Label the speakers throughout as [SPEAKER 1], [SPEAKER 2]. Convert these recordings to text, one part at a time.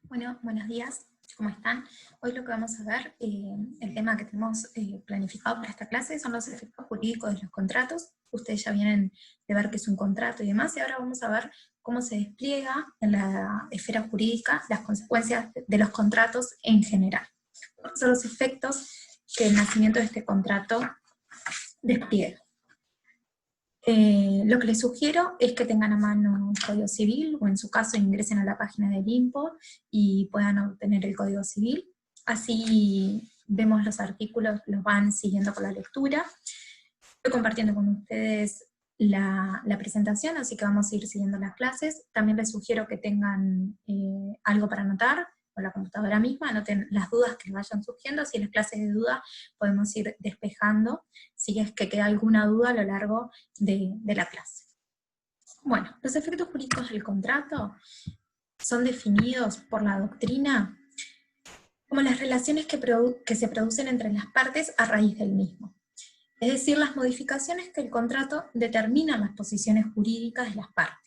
[SPEAKER 1] Bueno, buenos días, ¿cómo están? Hoy lo que vamos a ver, el tema que tenemos planificado para esta clase son los efectos jurídicos de los contratos. Ustedes ya vienen de ver qué es un contrato y demás, y ahora vamos a ver cómo se despliega en la esfera jurídica las consecuencias de los contratos en general. ¿Cuáles son los efectos que el nacimiento de este contrato despliega? Lo que les sugiero es que tengan a mano el Código Civil, o en su caso ingresen a la página del INPO y puedan obtener el Código Civil. Así vemos los artículos, los van siguiendo con la lectura. Estoy compartiendo con ustedes la presentación, así que vamos a ir siguiendo las clases. También les sugiero que tengan algo para anotar, con la computadora misma, anoten las dudas que vayan surgiendo. Si en las clases de duda podemos ir despejando, si es que queda alguna duda a lo largo de la clase. Bueno, los efectos jurídicos del contrato son definidos por la doctrina como las relaciones que se producen entre las partes a raíz del mismo. Es decir, las modificaciones que el contrato determinan las posiciones jurídicas de las partes.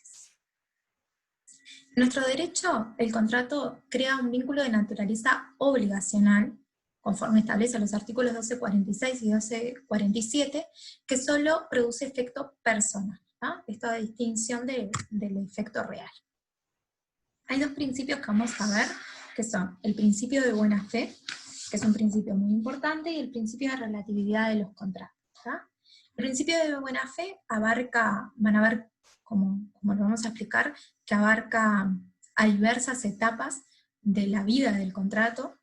[SPEAKER 1] En nuestro derecho, el contrato crea un vínculo de naturaleza obligacional, conforme establece los artículos 1246 y 1247, que solo produce efecto personal, ¿no? Esta distinción del efecto real. Hay dos principios que vamos a ver, que son el principio de buena fe, que es un principio muy importante, y el principio de relatividad de los contratos. ¿tá? El principio de buena fe abarca, van a ver como lo vamos a explicar, que abarca a diversas etapas de la vida del contrato,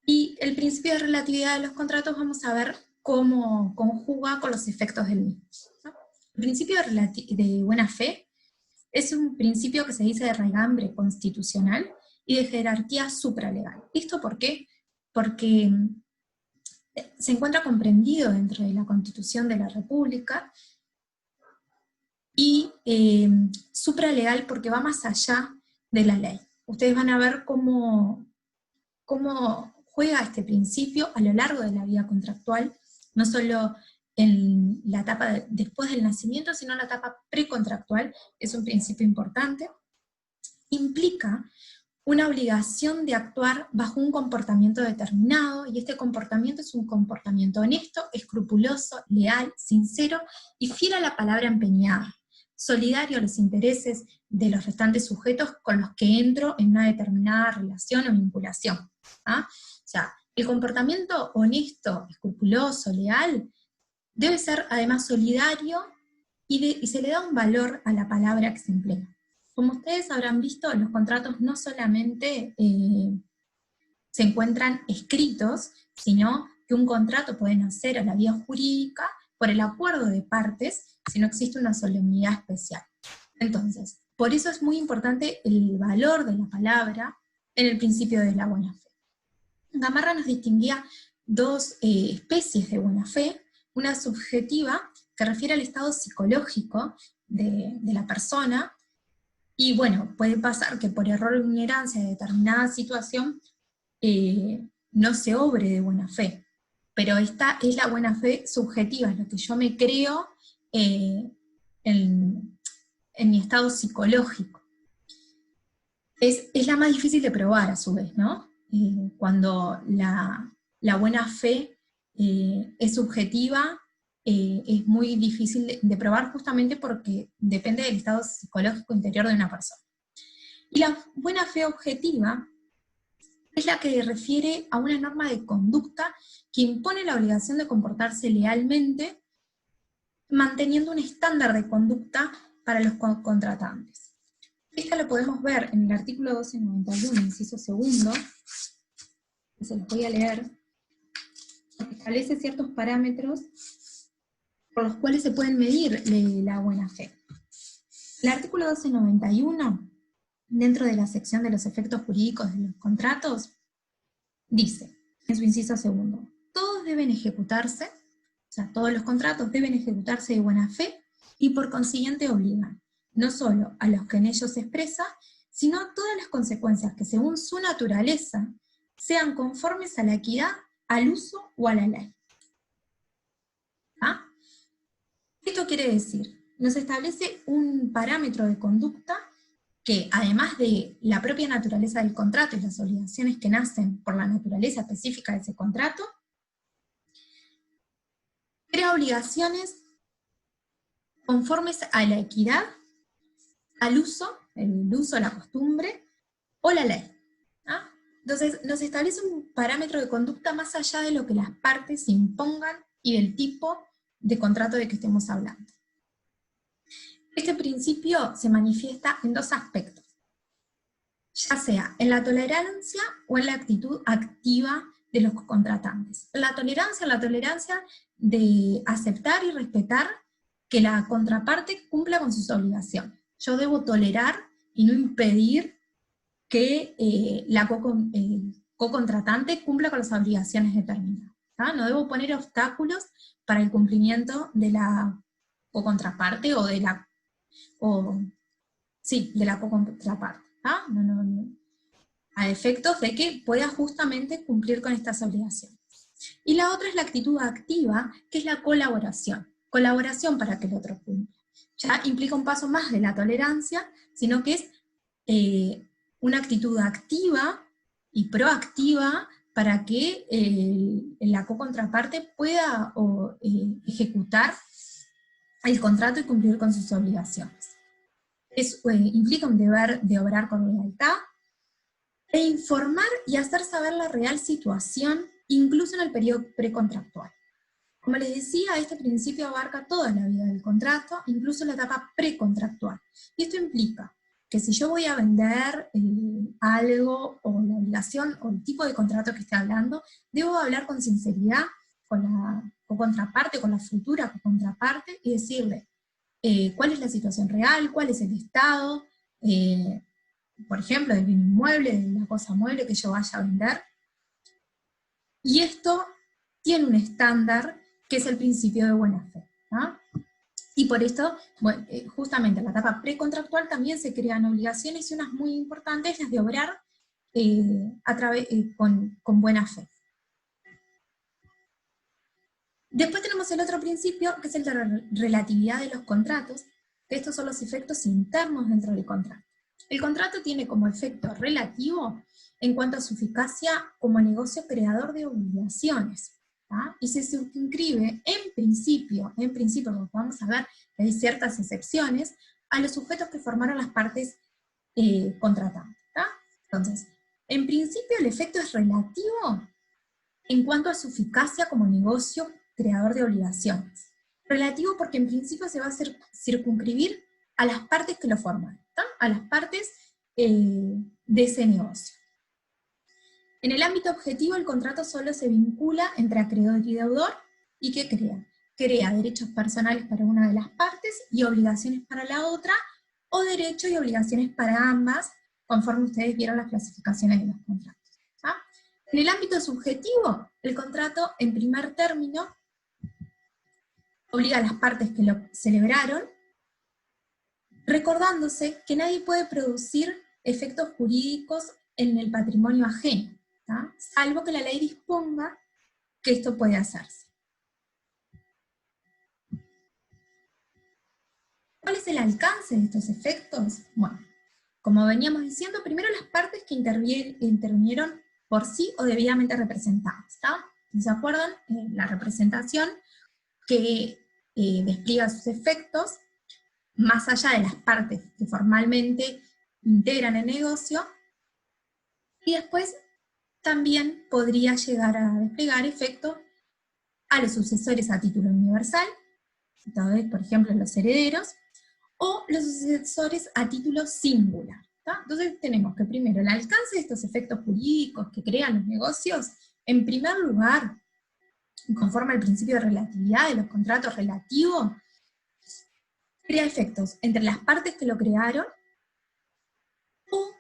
[SPEAKER 1] y el principio de relatividad de los contratos vamos a ver cómo conjuga con los efectos del mismo. ¿no? El principio de buena fe es un principio que se dice de raigambre constitucional y de jerarquía supralegal. ¿Esto por qué? Porque se encuentra comprendido dentro de la Constitución de la República, y supralegal porque va más allá de la ley. Ustedes van a ver cómo juega este principio a lo largo de la vida contractual, no solo en la etapa después del nacimiento, sino en la etapa precontractual. Es un principio importante. Implica una obligación de actuar bajo un comportamiento determinado, y este comportamiento es un comportamiento honesto, escrupuloso, leal, sincero y fiel a la palabra empeñada, solidario a los intereses de los restantes sujetos con los que entro en una determinada relación o vinculación. ¿ah? O sea, el comportamiento honesto, escrupuloso, leal, debe ser además solidario y se le da un valor a la palabra que se emplea. Como ustedes habrán visto, los contratos no solamente se encuentran escritos, sino que un contrato puede nacer a la vía jurídica por el acuerdo de partes, si no existe una solemnidad especial. Entonces, por eso es muy importante el valor de la palabra en el principio de la buena fe. Gamarra nos distinguía dos especies de buena fe, una subjetiva, que refiere al estado psicológico de la persona, y bueno, puede pasar que por error o ignorancia de determinada situación no se obre de buena fe, pero esta es la buena fe subjetiva, es lo que yo me creo en mi estado psicológico. Es la más difícil de probar a su vez, ¿no? Cuando la buena fe es subjetiva, es muy difícil de probar, justamente porque depende del estado psicológico interior de una persona. Y la buena fe objetiva es la que refiere a una norma de conducta que impone la obligación de comportarse lealmente, manteniendo un estándar de conducta para los contratantes. Esta lo podemos ver en el artículo 1291, inciso segundo, que se los voy a leer, que establece ciertos parámetros por los cuales se pueden medir la buena fe. El artículo 1291, dentro de la sección de los efectos jurídicos de los contratos, dice, en su inciso segundo, todos deben ejecutarse, o sea, todos los contratos deben ejecutarse de buena fe, y por consiguiente obligan, no solo a los que en ellos se expresa, sino a todas las consecuencias que según su naturaleza sean conformes a la equidad, al uso o a la ley. ¿Ah? Esto quiere decir, nos establece un parámetro de conducta que además de la propia naturaleza del contrato y las obligaciones que nacen por la naturaleza específica de ese contrato, crea obligaciones conformes a la equidad, al uso, el uso, la costumbre, o la ley. ¿Ah? Entonces, nos establece un parámetro de conducta más allá de lo que las partes impongan y del tipo de contrato de que estemos hablando. Este principio se manifiesta en dos aspectos, ya sea en la tolerancia o en la actitud activa de los contratantes. La tolerancia de aceptar y respetar que la contraparte cumpla con sus obligaciones. Yo debo tolerar y no impedir que la co-contratante cumpla con las obligaciones determinadas. ¿tá? No debo poner obstáculos para el cumplimiento de la co-contraparte o de la co-contraparte. No, a efectos de que pueda justamente cumplir con estas obligaciones. Y la otra es la actitud activa, que es la colaboración. Colaboración para que el otro cumpla. Ya implica un paso más de la tolerancia, sino que es una actitud activa y proactiva para que la co-contraparte pueda ejecutar el contrato y cumplir con sus obligaciones. Implica un deber de obrar con lealtad, e informar y hacer saber la real situación, incluso en el periodo precontractual. Como les decía, este principio abarca toda la vida del contrato, incluso la etapa precontractual. Y esto implica que si yo voy a vender algo, o la obligación, o el tipo de contrato que esté hablando, debo hablar con sinceridad con la contraparte, con la futura contraparte, y decirle cuál es la situación real, cuál es el estado, por ejemplo, del bien inmueble, de la cosa mueble que yo vaya a vender. Y esto tiene un estándar que es el principio de buena fe. ¿no? Y por esto, bueno, justamente en la etapa precontractual también se crean obligaciones, y unas muy importantes, las de obrar con buena fe. Después tenemos el otro principio, que es el de la relatividad de los contratos, que estos son los efectos internos dentro del contrato. El contrato tiene como efecto relativo en cuanto a su eficacia como negocio creador de obligaciones, ¿tá? Y se circunscribe en principio, porque vamos a ver que hay ciertas excepciones, a los sujetos que formaron las partes contratantes. ¿tá? Entonces, en principio el efecto es relativo en cuanto a su eficacia como negocio creador de obligaciones. Relativo porque en principio se va a circunscribir a las partes que lo forman, ¿tá? A las partes de ese negocio. En el ámbito objetivo, el contrato solo se vincula entre acreedor y deudor, y ¿qué crea? Crea derechos personales para una de las partes y obligaciones para la otra, o derechos y obligaciones para ambas, conforme ustedes vieron las clasificaciones de los contratos. ¿tá? En el ámbito subjetivo, el contrato, en primer término, obliga a las partes que lo celebraron, recordándose que nadie puede producir efectos jurídicos en el patrimonio ajeno, ¿tá? salvo que la ley disponga que esto puede hacerse. ¿Cuál es el alcance de estos efectos? Bueno, como veníamos diciendo, primero las partes que intervinieron por sí o debidamente representadas. ¿tá? ¿Se acuerdan? La representación que despliega sus efectos más allá de las partes que formalmente integran el negocio, y después también podría llegar a desplegar efectos a los sucesores a título universal, por ejemplo los herederos, o los sucesores a título singular. ¿tá? Entonces tenemos que primero el alcance de estos efectos jurídicos que crean los negocios, en primer lugar, conforme al principio de relatividad de los contratos relativos, crea efectos entre las partes que lo crearon, o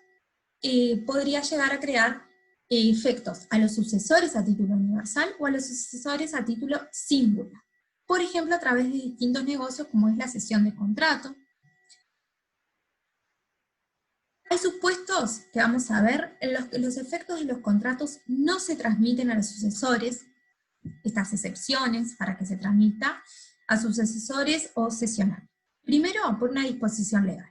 [SPEAKER 1] podría llegar a crear efectos a los sucesores a título universal o a los sucesores a título singular. Por ejemplo, a través de distintos negocios como es la cesión de contrato. Hay supuestos que vamos a ver en los que los efectos de los contratos no se transmiten a los sucesores, estas excepciones para que se transmita a sus sucesores o cesionarios. Primero, por una disposición legal.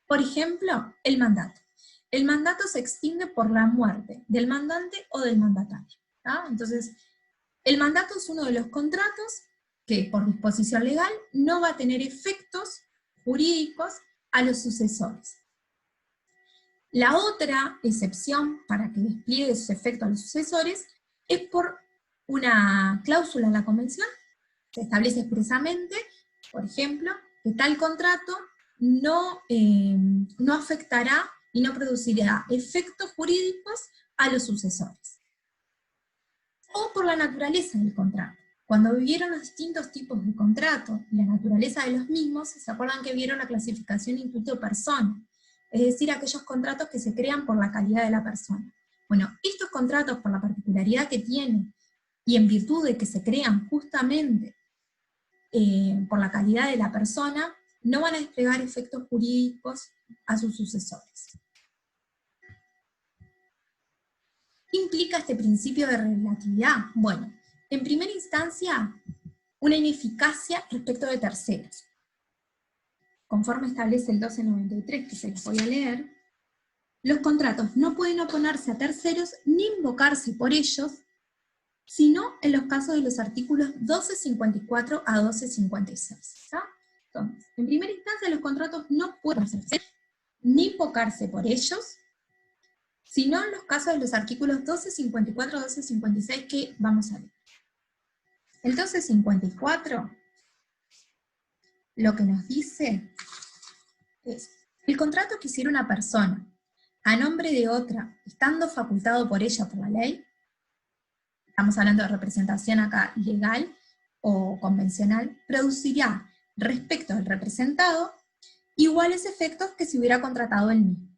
[SPEAKER 1] Por ejemplo, el mandato. El mandato se extingue por la muerte del mandante o del mandatario. ¿Tá? Entonces, el mandato es uno de los contratos que por disposición legal no va a tener efectos jurídicos a los sucesores. La otra excepción para que despliegue sus efectos a los sucesores es por una cláusula en la convención. Se establece expresamente, por ejemplo, que tal contrato no afectará y no producirá efectos jurídicos a los sucesores. O por la naturaleza del contrato. Cuando vieron los distintos tipos de contrato y la naturaleza de los mismos, ¿se acuerdan que vieron la clasificación intuito-persona? Es decir, aquellos contratos que se crean por la calidad de la persona. Bueno, estos contratos, por la particularidad que tienen, y en virtud de que se crean justamente por la calidad de la persona, no van a desplegar efectos jurídicos a sus sucesores. ¿Qué implica este principio de relatividad? Bueno, en primera instancia, una ineficacia respecto de terceros. Conforme establece el 1293, que se los voy a leer, los contratos no pueden oponerse a terceros ni invocarse por ellos, sino en los casos de los artículos 1254 a 1256. ¿Tá? Entonces, en primera instancia, los contratos no pueden hacerse ni invocarse por ellos, sino en los casos de los artículos 1254 a 1256 que vamos a ver. El 1254 lo que nos dice es, el contrato que hiciera una persona a nombre de otra, estando facultado por ella por la ley, estamos hablando de representación acá legal o convencional, producirá respecto al representado iguales efectos que si hubiera contratado él mismo.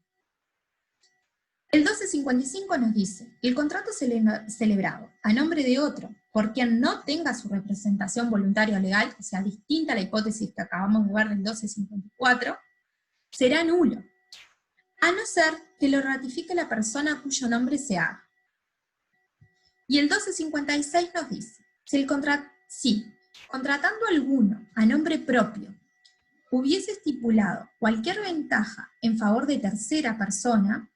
[SPEAKER 1] El 1255 nos dice, el contrato celebrado a nombre de otro, por quien no tenga su representación voluntaria o legal, o sea, distinta a la hipótesis que acabamos de ver del 1254, será nulo, a no ser que lo ratifique la persona cuyo nombre se haga. Y el 1256 nos dice, si contratando alguno a nombre propio hubiese estipulado cualquier ventaja en favor de tercera persona,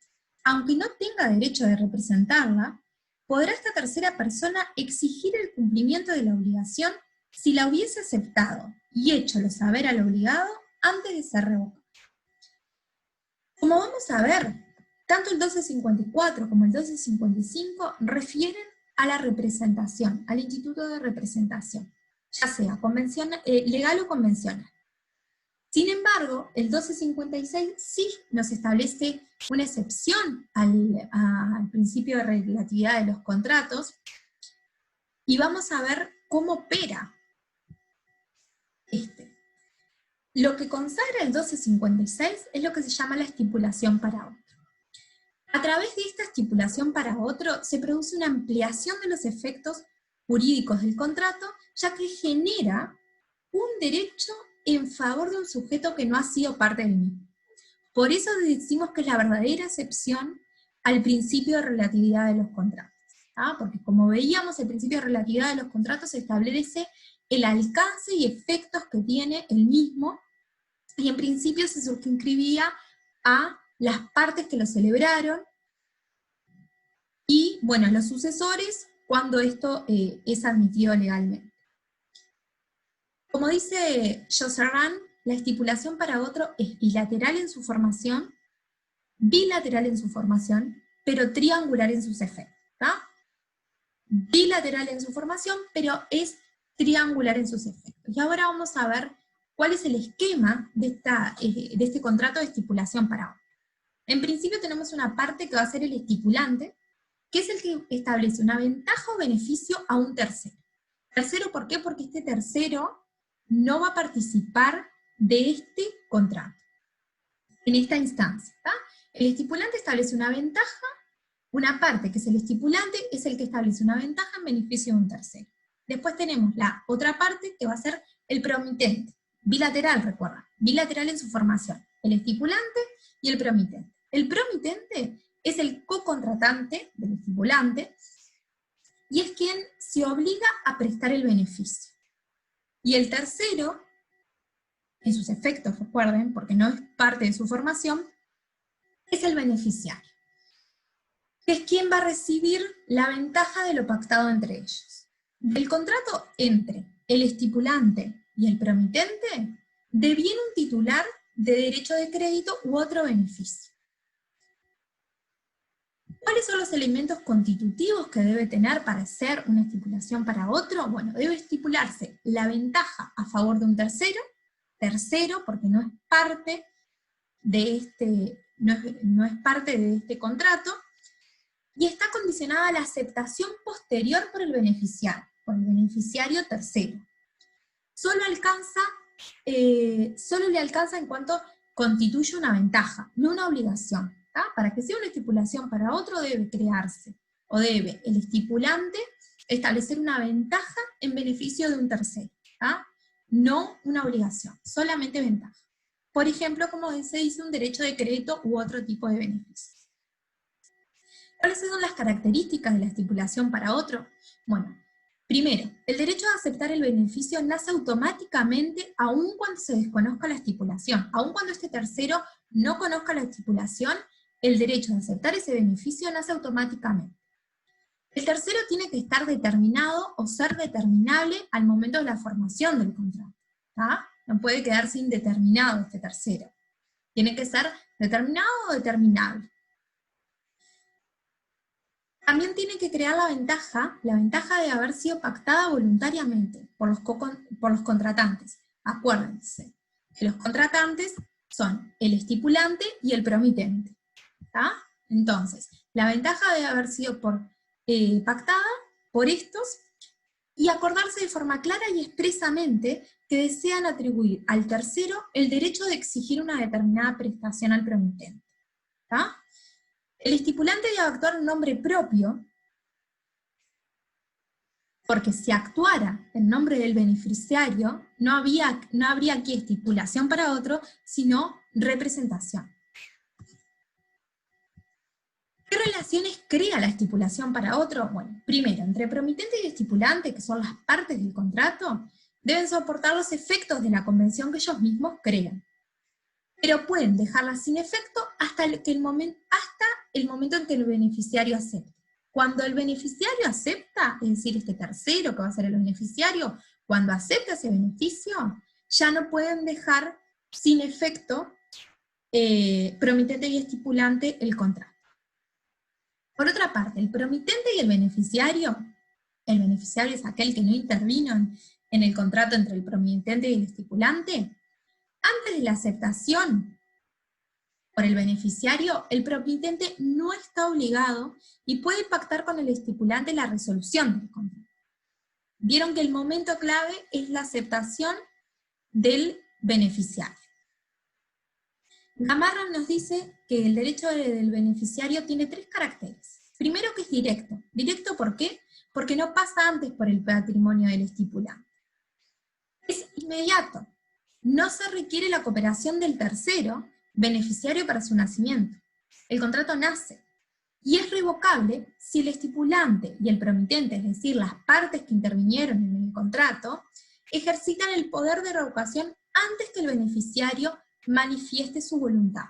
[SPEAKER 1] aunque no tenga derecho de representarla, podrá esta tercera persona exigir el cumplimiento de la obligación si la hubiese aceptado y hecholo saber al obligado antes de ser revocada. Como vamos a ver, tanto el 1254 como el 1255 refieren a la representación, al instituto de representación, ya sea legal o convencional. Sin embargo, el 1256 sí nos establece una excepción al principio de relatividad de los contratos, y vamos a ver cómo opera este. Lo que consagra el 1256 es lo que se llama la estipulación para otro. A través de esta estipulación para otro se produce una ampliación de los efectos jurídicos del contrato, ya que genera un derecho en favor de un sujeto que no ha sido parte del mismo. Por eso decimos que es la verdadera excepción al principio de relatividad de los contratos. ¿Ah? Porque como veíamos, el principio de relatividad de los contratos establece el alcance y efectos que tiene el mismo, y en principio se circunscribía a las partes que lo celebraron, y bueno, los sucesores cuando esto es admitido legalmente. Como dice Josserand, la estipulación para otro es bilateral en su formación, pero triangular en sus efectos. ¿Tá? Bilateral en su formación, pero es triangular en sus efectos. Y ahora vamos a ver cuál es el esquema de este contrato de estipulación para otro. En principio tenemos una parte que va a ser el estipulante, que es el que establece una ventaja o beneficio a un tercero. Tercero, ¿por qué? Porque este tercero no va a participar de este contrato, en esta instancia. ¿Tá? El estipulante establece una ventaja, una parte que es el estipulante, es el que establece una ventaja en beneficio de un tercero. Después tenemos la otra parte que va a ser el promitente, bilateral, recuerda, bilateral en su formación, el estipulante y el promitente. El promitente es el cocontratante del estipulante y es quien se obliga a prestar el beneficio. Y el tercero en sus efectos, recuerden, porque no es parte de su formación, es el beneficiario, que es quien va a recibir la ventaja de lo pactado entre ellos. Del contrato entre el estipulante y el promitente, deviene un titular de derecho de crédito u otro beneficio. ¿Cuáles son los elementos constitutivos que debe tener para hacer una estipulación para otro? Bueno, debe estipularse la ventaja a favor de un tercero, porque no es parte de este contrato, y está condicionada a la aceptación posterior por el beneficiario tercero. Solo le alcanza en cuanto constituye una ventaja, no una obligación. Para que sea una estipulación para otro debe crearse, o debe el estipulante establecer una ventaja en beneficio de un tercero, no una obligación, solamente ventaja. Por ejemplo, como se dice, un derecho de crédito u otro tipo de beneficios. ¿Cuáles son las características de la estipulación para otro? Bueno, primero, el derecho a aceptar el beneficio nace automáticamente aun cuando se desconozca la estipulación. Aun cuando este tercero no conozca la estipulación, el derecho a aceptar ese beneficio nace automáticamente. El tercero tiene que estar determinado o ser determinable al momento de la formación del contrato. No puede quedarse indeterminado este tercero. Tiene que ser determinado o determinable. También tiene que crear la ventaja de haber sido pactada voluntariamente por los contratantes. Acuérdense que los contratantes son el estipulante y el promitente. Entonces, la ventaja debe haber sido pactada por estos y acordarse de forma clara y expresamente que desean atribuir al tercero el derecho de exigir una determinada prestación al promitente. El estipulante debe actuar en nombre propio, porque si actuara en nombre del beneficiario, no habría aquí estipulación para otro, sino representación. ¿Qué relaciones crea la estipulación para otro? Bueno, primero, entre promitente y estipulante, que son las partes del contrato, deben soportar los efectos de la convención que ellos mismos crean. Pero pueden dejarla sin efecto hasta el momento en que el beneficiario acepte. Cuando el beneficiario acepta, es decir, este tercero que va a ser el beneficiario, cuando acepta ese beneficio, ya no pueden dejar sin efecto promitente y estipulante el contrato. Por otra parte, el promitente y el beneficiario es aquel que no intervino en el contrato entre el promitente y el estipulante. Antes de la aceptación por el beneficiario, el promitente no está obligado y puede pactar con el estipulante la resolución del contrato. Vieron que el momento clave es la aceptación del beneficiario. Gamarra nos dice que el derecho del beneficiario tiene 3 caracteres. Primero, que es directo. ¿Directo por qué? Porque no pasa antes por el patrimonio del estipulante. Es inmediato. No se requiere la cooperación del tercero beneficiario para su nacimiento. El contrato nace. Y es revocable si el estipulante y el promitente, es decir, las partes que intervinieron en el contrato, ejercitan el poder de revocación antes que el beneficiario manifieste su voluntad.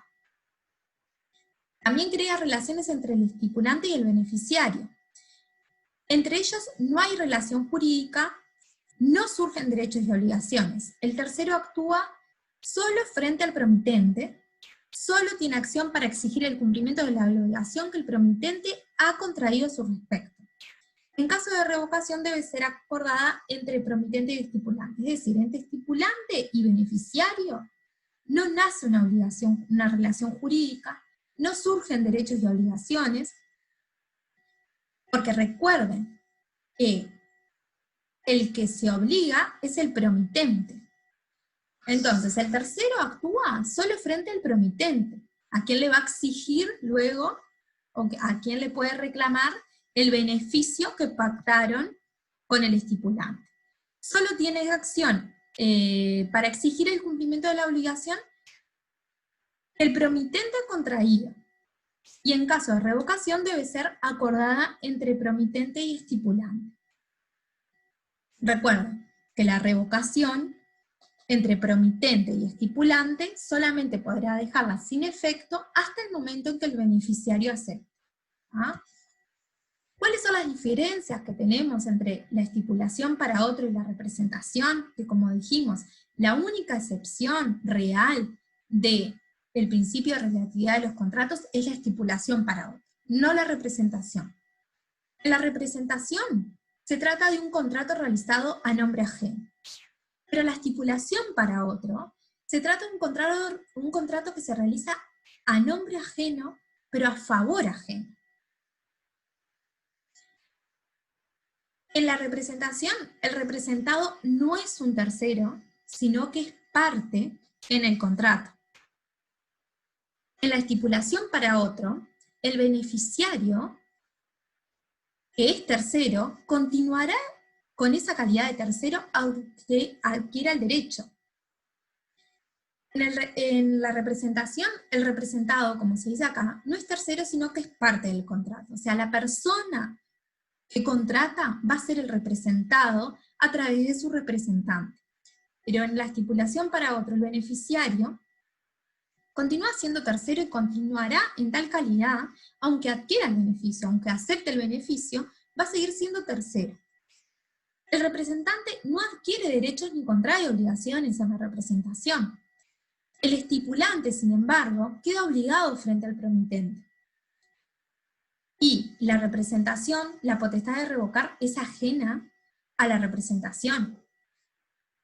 [SPEAKER 1] También crea relaciones entre el estipulante y el beneficiario. Entre ellos no hay relación jurídica, no surgen derechos y obligaciones. El tercero actúa solo frente al promitente, solo tiene acción para exigir el cumplimiento de la obligación que el promitente ha contraído a su respecto. En caso de revocación debe ser acordada entre promitente y estipulante, es decir, entre estipulante y beneficiario no nace una obligación, una relación jurídica, no surgen derechos y obligaciones, porque recuerden que el que se obliga es el promitente. Entonces, el tercero actúa solo frente al promitente, a quien le va a exigir luego, o a quien le puede reclamar el beneficio que pactaron con el estipulante. Solo tiene acción para exigir el cumplimiento de la obligación el promitente contraído, y en caso de revocación debe ser acordada entre promitente y estipulante. Recuerden que la revocación entre promitente y estipulante solamente podrá dejarla sin efecto hasta el momento en que el beneficiario acepte. ¿Ah? ¿Cuáles son las diferencias que tenemos entre la estipulación para otro y la representación? Que como dijimos, la única excepción real del principio de relatividad de los contratos es la estipulación para otro, no la representación. En la representación se trata de un contrato realizado a nombre ajeno. Pero la estipulación para otro se trata de un contrato que se realiza a nombre ajeno, pero a favor ajeno. En la representación, el representado no es un tercero, sino que es parte en el contrato. En la estipulación para otro, el beneficiario, que es tercero, continuará con esa calidad de tercero aunque adquiera el derecho. En la representación, el representado, como se dice acá, no es tercero, sino que es parte del contrato. O sea, la persona que contrata va a ser el representado a través de su representante. Pero en la estipulación para otro, el beneficiario continúa siendo tercero y continuará en tal calidad, aunque adquiera el beneficio, aunque acepte el beneficio, va a seguir siendo tercero. El representante no adquiere derechos ni contrae obligaciones en la representación. El estipulante, sin embargo, queda obligado frente al promitente. Y la representación, la potestad de revocar, es ajena a la representación.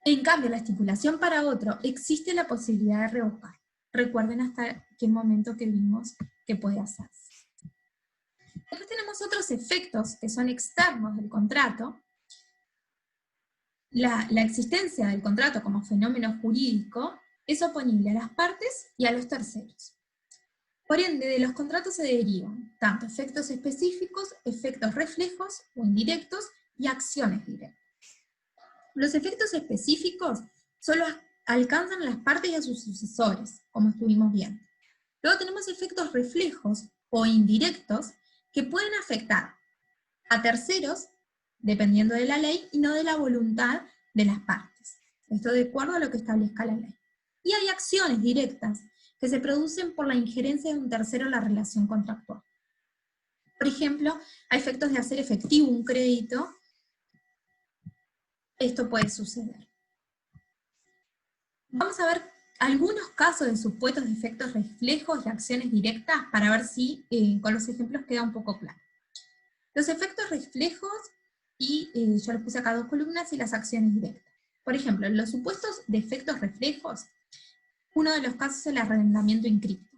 [SPEAKER 1] En cambio, la estipulación para otro, existe la posibilidad de revocar. Recuerden hasta qué momento que vimos que puede hacerse. Después tenemos otros efectos que son externos del contrato. La existencia del contrato como fenómeno jurídico es oponible a las partes y a los terceros. Por ende, de los contratos se derivan tanto efectos específicos, efectos reflejos o indirectos y acciones directas. Los efectos específicos solo alcanzan a las partes y a sus sucesores, como estuvimos viendo. Luego tenemos efectos reflejos o indirectos que pueden afectar a terceros, dependiendo de la ley, y no de la voluntad de las partes. Esto de acuerdo a lo que establezca la ley. Y hay acciones directas que se producen por la injerencia de un tercero en la relación contractual. Por ejemplo, a efectos de hacer efectivo un crédito, esto puede suceder. Vamos a ver algunos casos de supuestos de efectos reflejos y acciones directas para ver si con los ejemplos queda un poco claro. Los efectos reflejos, y yo les puse acá 2 columnas, y las acciones directas. Por ejemplo, en los supuestos de efectos reflejos, uno de los casos es el arrendamiento inscripto.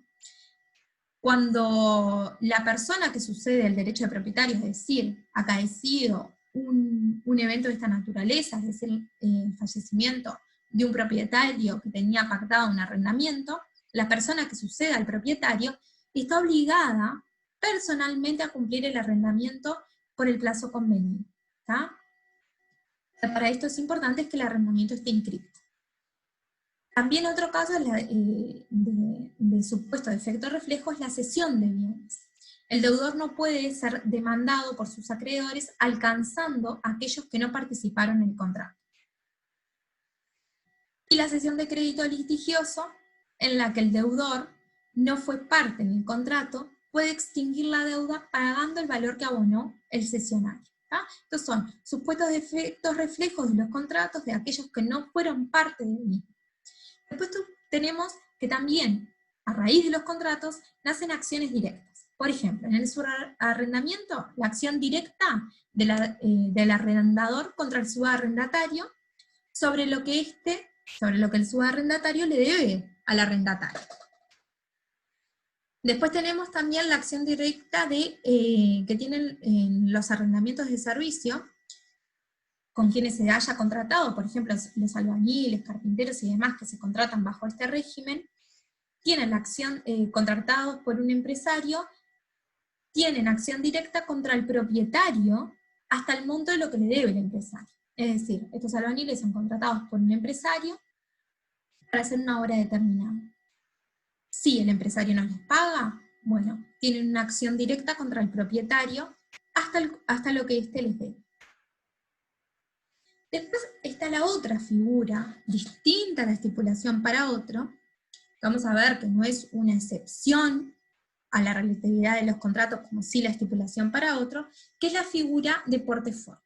[SPEAKER 1] Cuando la persona que sucede el derecho de propietario, es decir, acaecido un evento de esta naturaleza, es decir, el fallecimiento de un propietario que tenía pactado un arrendamiento, la persona que suceda al propietario está obligada personalmente a cumplir el arrendamiento por el plazo convenido. ¿Está? Para esto es importante que el arrendamiento esté inscripto. También otro caso de supuesto de efecto reflejo es la cesión de bienes. El deudor no puede ser demandado por sus acreedores alcanzando a aquellos que no participaron en el contrato. Y la cesión de crédito litigioso, en la que el deudor no fue parte en el contrato, puede extinguir la deuda pagando el valor que abonó el cesionario. Estos son supuestos de efectos reflejos de los contratos de aquellos que no fueron parte del mismo. Después tenemos que también, a raíz de los contratos, nacen acciones directas. Por ejemplo, en el subarrendamiento, la acción directa del arrendador contra el subarrendatario sobre lo que el subarrendatario le debe al arrendatario. Después tenemos también la acción directa que tienen los arrendamientos de servicio, con quienes se haya contratado, por ejemplo, los albañiles, carpinteros y demás que se contratan bajo este régimen, tienen la acción contratados por un empresario, tienen acción directa contra el propietario hasta el monto de lo que le debe el empresario. Es decir, estos albañiles son contratados por un empresario para hacer una obra determinada. Si el empresario no les paga, bueno, tienen una acción directa contra el propietario hasta lo que éste les debe. Después está la otra figura, distinta a la estipulación para otro. Vamos a ver que no es una excepción a la relatividad de los contratos, como sí la estipulación para otro, que es la figura de portefort.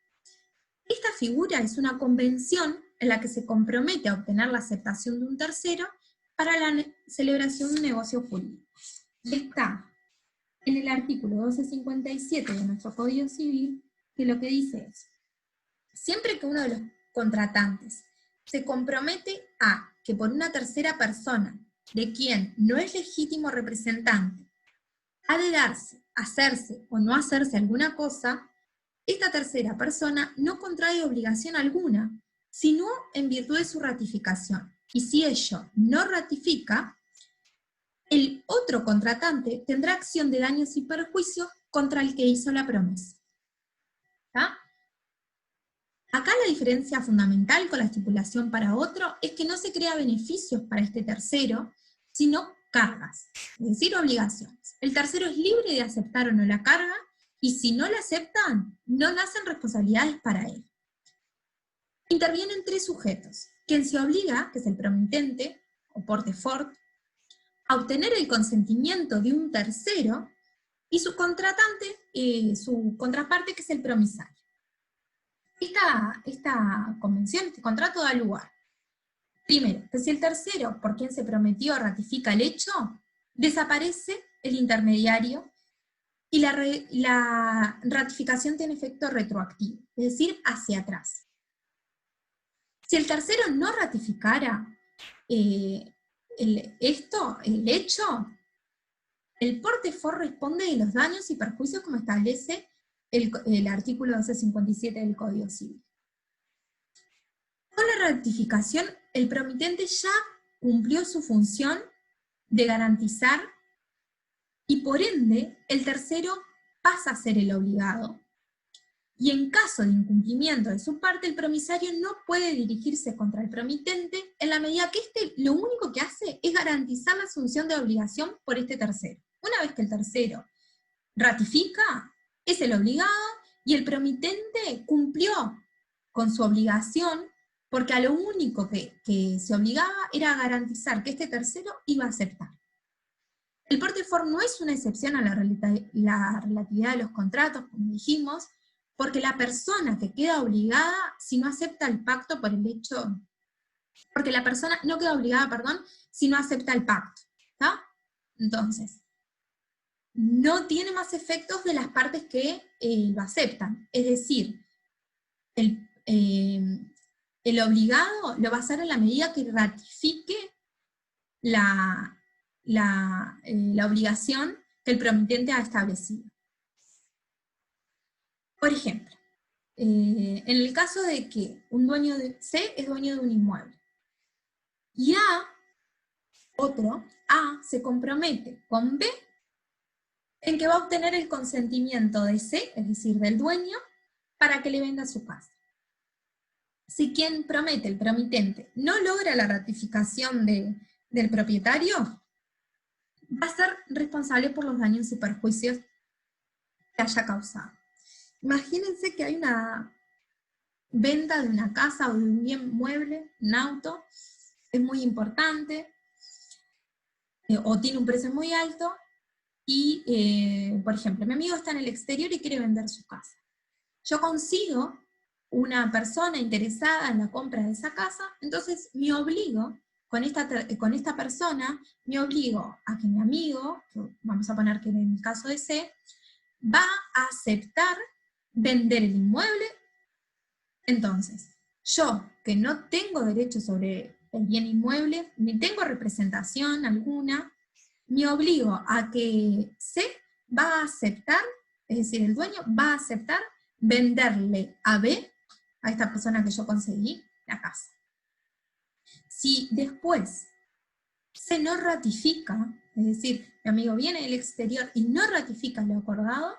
[SPEAKER 1] Esta figura es una convención en la que se compromete a obtener la aceptación de un tercero para la celebración de un negocio jurídico. Está en el artículo 1257 de nuestro Código Civil, que lo que dice es: siempre que uno de los contratantes se compromete a que por una tercera persona, de quien no es legítimo representante, ha de darse, hacerse o no hacerse alguna cosa, esta tercera persona no contrae obligación alguna, sino en virtud de su ratificación. Y si ello no ratifica, el otro contratante tendrá acción de daños y perjuicios contra el que hizo la promesa. ¿Está? Acá la diferencia fundamental con la estipulación para otro es que no se crea beneficios para este tercero, sino cargas, es decir, obligaciones. El tercero es libre de aceptar o no la carga, y si no la aceptan, no nacen responsabilidades para él. Intervienen tres sujetos: quien se obliga, que es el promitente, o portefort, a obtener el consentimiento de un tercero, y su contratante, su contraparte, que es el promisario. Esta convención, este contrato da lugar, primero, que si el tercero por quien se prometió ratifica el hecho, desaparece el intermediario y la ratificación tiene efecto retroactivo, es decir, hacia atrás. Si el tercero no ratificara el hecho, el portefort responde de los daños y perjuicios como establece el artículo 1257 del Código Civil. Con la ratificación, el promitente ya cumplió su función de garantizar, y por ende, el tercero pasa a ser el obligado, y en caso de incumplimiento de su parte, el promisario no puede dirigirse contra el promitente en la medida que éste lo único que hace es garantizar la asunción de obligación por este tercero. Una vez que el tercero ratifica, es el obligado, y el promitente cumplió con su obligación, porque a lo único que se obligaba era a garantizar que este tercero iba a aceptar. El portefort no es una excepción a la relatividad de los contratos, como dijimos, porque la persona que queda obligada, si no acepta el pacto por el hecho, porque la persona no queda obligada, perdón, si no acepta el pacto, ¿está? Entonces, no tiene más efectos de las partes que lo aceptan. Es decir, el obligado lo va a hacer en la medida que ratifique la obligación que el promitente ha establecido. Por ejemplo, en el caso de que un dueño de C es dueño de un inmueble, y A se compromete con B en que va a obtener el consentimiento de C, es decir, del dueño, para que le venda su casa. Si quien promete, el promitente, no logra la ratificación del propietario, va a ser responsable por los daños y perjuicios que haya causado. Imagínense que hay una venta de una casa o de un bien mueble, un auto, es muy importante, o tiene un precio muy alto, y, por ejemplo, mi amigo está en el exterior y quiere vender su casa. Yo consigo una persona interesada en la compra de esa casa, entonces me obligo, con esta persona, me obligo a que mi amigo, que vamos a poner que en el caso de C, va a aceptar vender el inmueble. Entonces, yo, que no tengo derecho sobre el bien inmueble, ni tengo representación alguna, me obligo a que C va a aceptar, es decir, el dueño va a aceptar venderle a B, a esta persona que yo conseguí, la casa. Si después C no ratifica, es decir, mi amigo viene del exterior y no ratifica lo acordado,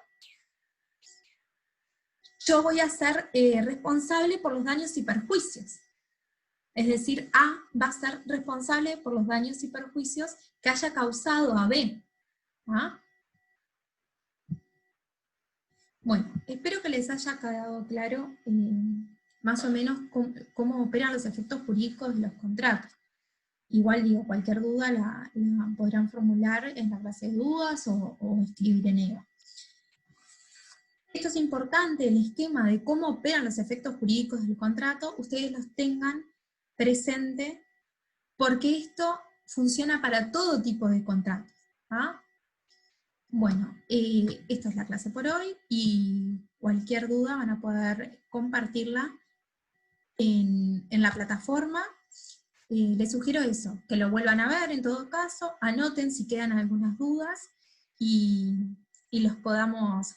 [SPEAKER 1] yo voy a ser responsable por los daños y perjuicios. Es decir, A va a ser responsable por los daños y perjuicios que haya causado a B. ¿Ah? Bueno, espero que les haya quedado claro más o menos cómo operan los efectos jurídicos de los contratos. Igual digo, cualquier duda la podrán formular en la clase de dudas o escribir en EVA. Esto es importante, el esquema de cómo operan los efectos jurídicos del contrato, ustedes los tengan presente, porque esto funciona para todo tipo de contratos. ¿Ah? Bueno, esta es la clase por hoy, y cualquier duda van a poder compartirla en la plataforma. Les sugiero eso, que lo vuelvan a ver en todo caso, anoten si quedan algunas dudas, y los podamos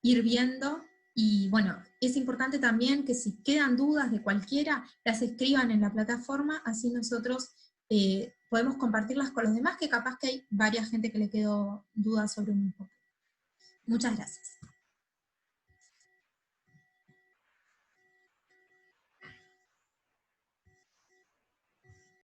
[SPEAKER 1] ir viendo. Y bueno, es importante también que si quedan dudas de cualquiera, las escriban en la plataforma, así nosotros podemos compartirlas con los demás, que capaz que hay varias gente que le quedó dudas sobre un mismo. Muchas gracias.